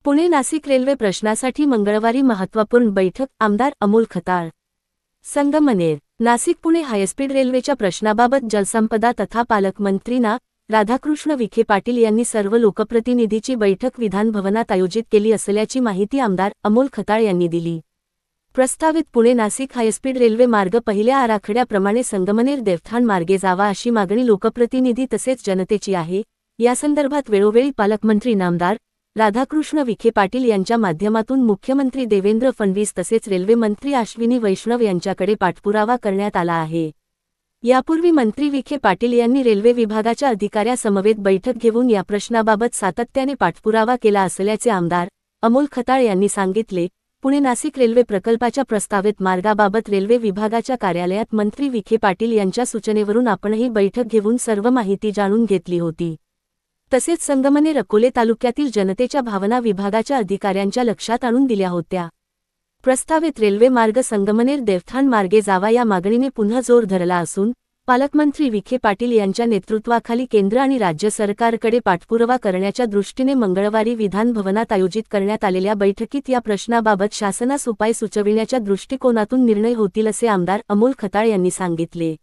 Pune Nashik railway प्रश्नासाठी मंगळवारी महत्त्वपूर्ण बैठक, आमदार अमोल खताळ. संगमनेर. नाशिक पुणे हायस्पीड रेल्वेच्या प्रश्नाबाबत जलसंपदा तथा पालकमंत्री ना. राधाकृष्ण विखे पाटील यांनी सर्व लोकप्रतिनिधीची बैठक विधान भवनात आयोजित केली असल्याची माहिती आमदार अमोल खताळ यांनी दिली. प्रस्तावित पुणे नाशिक हायस्पीड रेल्वे मार्ग पहिल्या आराखड्याप्रमाणे संगमनेर देवठाण मार्गे जावा अशी मागणी लोकप्रतिनिधी तसेच जनतेची आहे. यासंदर्भात वेळोवेळी पालकमंत्री नामदार राधाकृष्ण विखे पाटील यांच्या माध्यमातून मुख्यमंत्री देवेंद्र फडणवीस तसेच रेल्वे मंत्री अश्विनी वैष्णव यांच्याकडे पाठपुरावा करण्यात आला आहे. यापूर्वी मंत्री विखे पाटील यांनी रेल्वे विभागाच्या अधिकाऱ्यासमवेत बैठक घेऊन या प्रश्नाबाबत सातत्याने पाठपुरावा केला असल्याचे आमदार अमोल खताळ यांनी सांगितले. पुणे नाशिक रेल्वे प्रकल्पाच्या प्रस्तावित मार्गाबाबत रेल्वे विभागाच्या कार्यालयात मंत्री विखे पाटील यांच्या सूचनेवरून आपणही बैठक घेऊन सर्व माहिती जाणून घेतली होती. तसेच संगमनेर अकोले तालुक्यातील जनतेच्या भावना विभागाच्या अधिकाऱ्यांच्या लक्षात आणून दिल्या होत्या. प्रस्तावित रेल्वे मार्ग संगमनेर देवठाण मार्गे जावा या मागणीने पुन्हा जोर धरला असून पालकमंत्री विखे पाटील यांच्या नेतृत्वाखाली केंद्र आणि राज्य सरकारकडे पाठपुरावा करण्याच्या दृष्टीने मंगळवारी विधान भवनात आयोजित करण्यात आलेल्या बैठकीत या प्रश्नाबाबत शासनास उपाय सुचविण्याच्या दृष्टिकोनातून निर्णय होतील असे आमदार अमोल खताळ यांनी सांगितले.